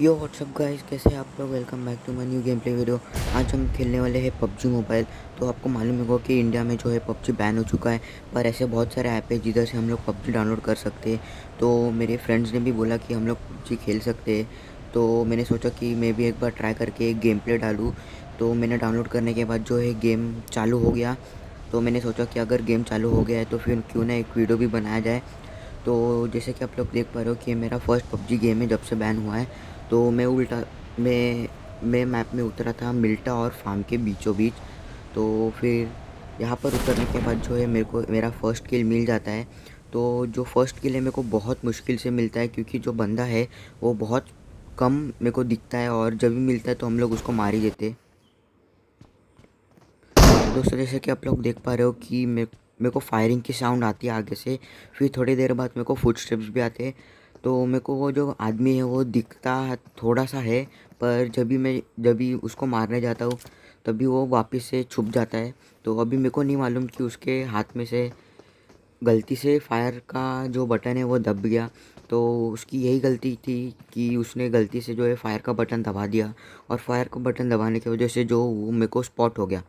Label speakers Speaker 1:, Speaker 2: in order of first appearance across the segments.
Speaker 1: यो WhatsApp guys, कैसे हैं आप लोग। Welcome back to my new game play video. आज हम खेलने वाले हैं पबजी मोबाइल। तो आपको मालूम होगा कि इंडिया में जो है पबजी बैन हो चुका है, पर ऐसे बहुत सारे ऐप है जिधर से हम लोग पबजी डाउनलोड कर सकते हैं। तो मेरे फ्रेंड्स ने भी बोला कि हम लोग पबजी खेल सकते हैं, तो मैंने सोचा कि मैं भी एक बार ट्राई करके एक गेम प्ले डालूँ। तो मैंने डाउनलोड करने के बाद जो है गेम चालू हो गया। तो मैंने सोचा कि अगर गेम चालू हो गया है तो फिर क्यों ना एक वीडियो भी बनाया जाए। तो जैसे कि आप लोग देख पा रहे हो कि ये मेरा फर्स्ट पबजी गेम है जब से बैन हुआ है। तो मैं मैप में उतरा था मिल्टा और फार्म के बीचों बीच। तो फिर यहाँ पर उतरने के बाद जो है मेरे को मेरा फ़र्स्ट किल मिल जाता है। तो जो फ़र्स्ट किल है मेरे को बहुत मुश्किल से मिलता है, क्योंकि जो बंदा है वो बहुत कम मेरे को दिखता है, और जब भी मिलता है तो हम लोग उसको मार ही देते। दोस्तों, जैसे कि आप लोग देख पा रहे हो कि मेरे को फायरिंग की साउंड आती है आगे से। फिर थोड़ी देर बाद मेरे को फुटस्टेप्स भी आते हैं। तो मेरे को वो जो आदमी है वो दिखता थोड़ा सा है, पर जब भी उसको मारने जाता हूँ तभी वो वापस से छुप जाता है। तो अभी मेरे को नहीं मालूम कि उसके हाथ में से गलती से फायर का जो बटन है वो दब गया। तो उसकी यही गलती थी कि उसने गलती से जो है फायर का बटन दबा दिया, और फायर का बटन दबाने की वजह से जो वो मेरे को स्पॉट हो गया।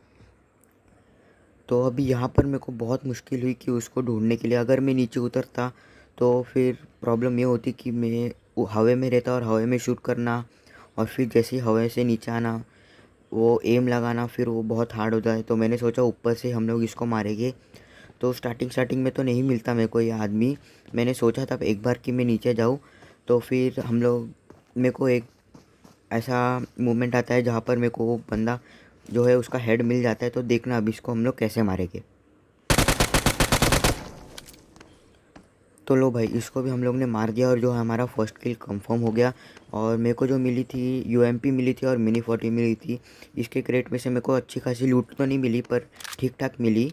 Speaker 1: तो अभी यहाँ पर मेरे को बहुत मुश्किल हुई कि उसको ढूँढने के लिए। अगर मैं नीचे उतरता तो फिर प्रॉब्लम ये होती कि मैं वो हवा में रहता, और हवा में शूट करना, और फिर जैसे ही हवा से नीचे आना, वो एम लगाना, फिर वो बहुत हार्ड होता है। तो मैंने सोचा ऊपर से हम लोग इसको मारेंगे। तो स्टार्टिंग में तो नहीं मिलता मेरे को ये आदमी। मैंने सोचा था एक बार कि मैं नीचे जाऊँ, तो फिर हम लोग मेरे को एक ऐसा मोमेंट आता है जहाँ पर मेरे को वो बंदा जो है उसका हेड मिल जाता है। तो देखना अभी इसको हम लोग कैसे मारेंगे। तो लो भाई, इसको भी हम लोग ने मार दिया, और जो है हमारा फर्स्ट किल कंफर्म हो गया। और मेरे को जो मिली थी यूएमपी मिली थी और मिनी 40 मिली थी। इसके क्रेट में से मेरे को अच्छी खासी लूट तो नहीं मिली, पर ठीक ठाक मिली।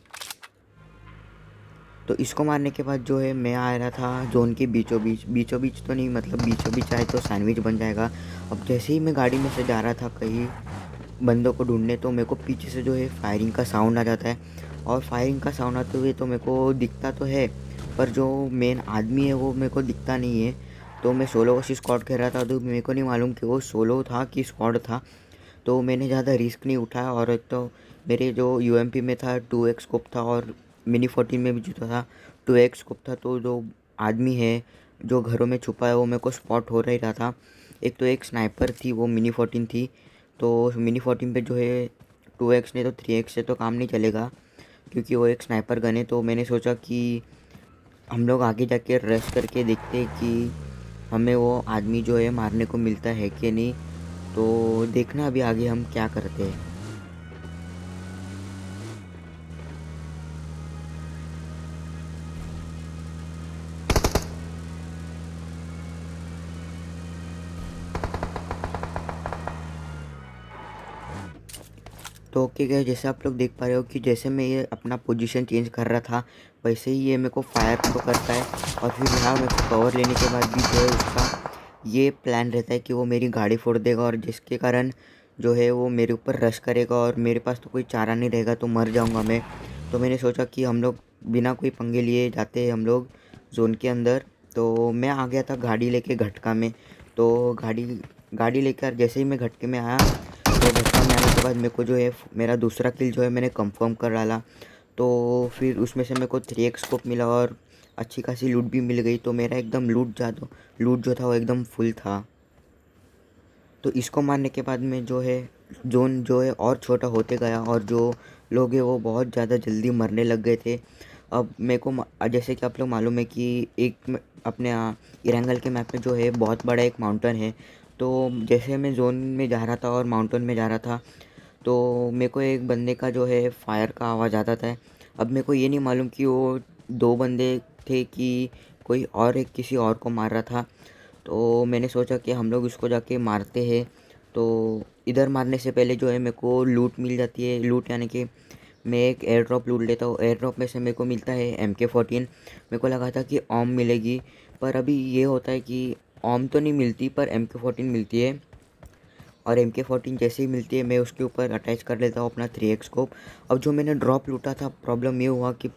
Speaker 1: तो इसको मारने के बाद जो है मैं आ रहा था जोन के बीचों बीच तो नहीं, मतलब बीचों बीच आए तो सैंडविच बन जाएगा। अब जैसे ही मैं गाड़ी में से जा रहा था कहीं बंदों को ढूंढने, तो मेरे को पीछे से जो है फायरिंग का साउंड आ जाता है। और फायरिंग का साउंड आते हुए तो मेरे को दिखता तो है, पर जो मेन आदमी है वो मेरे को दिखता नहीं है। तो मैं सोलो वर्सेस स्क्वाड खेल रहा था, तो मेरे को नहीं मालूम कि वो सोलो था कि स्क्वाड था। तो मैंने ज़्यादा रिस्क नहीं उठाया, और एक तो मेरे जो यूएमपी में था 2x स्कोप था, और मिनी 14 में भी जो था 2x स्कोप था। तो जो आदमी है जो घरों में छुपा है वो मेरे को स्पॉट हो रहा था। एक तो एक स्नाइपर थी, वो मिनी 14 थी। तो मिनी 14 पे जो है 2x नहीं तो 3x से तो काम नहीं चलेगा, क्योंकि वो एक स्नाइपर गन है। तो मैंने सोचा कि हम लोग आगे जाके रश करके देखते हैं कि हमें वो आदमी जो है मारने को मिलता है कि नहीं। तो देखना अभी आगे हम क्या करते हैं। तो ओके गाइस, जैसे आप लोग देख पा रहे हो कि जैसे मैं ये अपना पोजीशन चेंज कर रहा था, वैसे ही ये मेरे को फायर तो करता है। और फिर यहाँ मेरे को कवर लेने के बाद भी जो है उसका ये प्लान रहता है कि वो मेरी गाड़ी फोड़ देगा, और जिसके कारण जो है वो मेरे ऊपर रश करेगा, और मेरे पास तो कोई चारा नहीं रहेगा, तो मर जाऊँगा मैं। तो मैंने सोचा कि हम लोग बिना कोई पंगे लिए जाते हैं हम लोग जोन के अंदर। तो मैं आ गया था गाड़ी लेके घटका में। तो गाड़ी गाड़ी लेकर जैसे ही मैं घटके में आया, तो झटका में आने के बाद मेरे को जो है मेरा दूसरा किल जो है मैंने कंफर्म कर डाला। तो फिर उसमें से मेरे को 3x स्कोप मिला, और अच्छी खासी लूट भी मिल गई। तो मेरा एकदम लूट जो था वो एकदम फुल था। तो इसको मारने के बाद में जो है जोन जो है और छोटा होते गया, और जो लोग हैं वो बहुत ज़्यादा जल्दी मरने लग गए थे। अब मेरे को जैसे कि आप लोग मालूम है कि अपने इरंगल के मैप में जो है बहुत बड़ा एक माउंटेन है। तो जैसे मैं जोन में जा रहा था और माउंटेन में जा रहा था, तो मेरे को एक बंदे का जो है फायर का आवाज़ आता था। अब मेरे को ये नहीं मालूम कि वो दो बंदे थे कि कोई और एक किसी और को मार रहा था। तो मैंने सोचा कि हम लोग इसको जाके मारते हैं। तो इधर मारने से पहले जो है मेरे को लूट मिल जाती है। लूट यानी कि मैं एक एयर ड्रॉप लूट लेता हूँ। एयर ड्रॉप में से मेरे को मिलता है MK14। मेरे को लगा था कि ओम मिलेगी, पर अभी ये होता है कि ओम तो नहीं मिलती, पर MK14 मिलती है। और MK14 जैसे ही मिलती है मैं उसके ऊपर अटैच कर लेता हूँ अपना 3x स्कोप। अब जो मैंने ड्रॉप लूटा था, प्रॉब्लम ये हुआ कि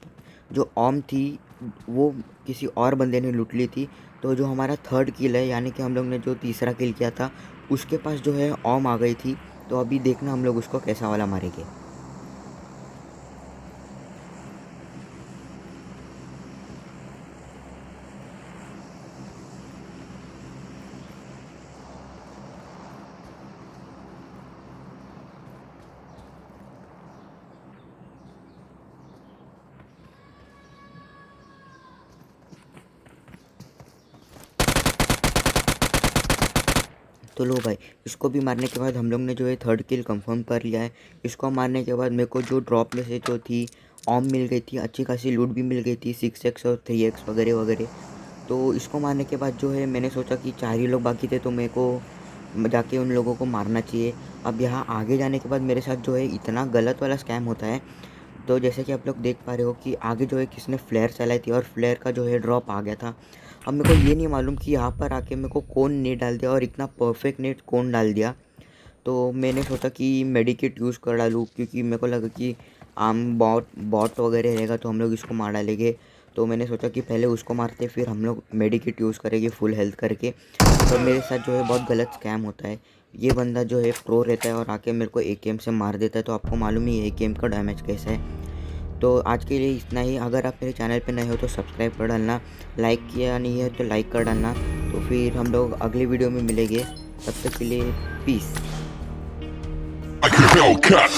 Speaker 1: जो ओम थी वो किसी और बंदे ने लूट ली थी। तो जो हमारा थर्ड किल है, यानी कि हम लोग ने जो तीसरा किल किया था, उसके पास जो है ऑम आ गई थी। तो अभी देखना हम लोग उसको कैसा वाला मारेंगे। तो लो भाई, इसको भी मारने के बाद हम लोग ने जो है थर्ड किल कंफर्म कर लिया है। इसको मारने के बाद मेरे को जो ड्रॉप में से जो थी ऑम मिल गई थी, अच्छी खासी लूट भी मिल गई थी, 6x और 3x वगैरह वगैरह। तो इसको मारने के बाद जो है मैंने सोचा कि 4 ही लोग बाकी थे, तो मेरे को जाके उन लोगों को मारना चाहिए। अब यहाँ आगे जाने के बाद मेरे साथ जो है इतना गलत वाला स्कैम होता है। तो जैसे कि आप लोग देख पा रहे हो कि आगे जो है किसने फ्लेयर चलाई थी और फ्लेयर का जो है ड्रॉप आ गया था। अब मेरे को ये नहीं मालूम कि यहाँ पर आके मेरे को कौन नेट डाल दिया और इतना परफेक्ट नेट कौन डाल दिया। तो मैंने सोचा कि मेडिकेट यूज़ कर डालूँ, क्योंकि मेरे को लगा कि आम बॉट बॉट वगैरह रहेगा तो हम लोग इसको मार डालेंगे। तो मैंने सोचा कि पहले उसको मारते फिर हम लोग मेडिकेट यूज़ करेंगे फुल हेल्थ करके। तो मेरे साथ जो है बहुत गलत स्कैम होता है। ये बंदा जो है प्रो रहता है और आके मेरे को एकेएम से मार देता है। तो आपको मालूम ही है एकेएम का डैमेज कैसा है। तो आज के लिए इतना ही। अगर आप मेरे चैनल पे नए हो तो सब्सक्राइब कर डालना, लाइक किया नहीं है तो लाइक कर डालना। तो फिर हम लोग अगली वीडियो में मिलेंगे, तब तक के लिए पीस।
Speaker 2: Like a Hellcat.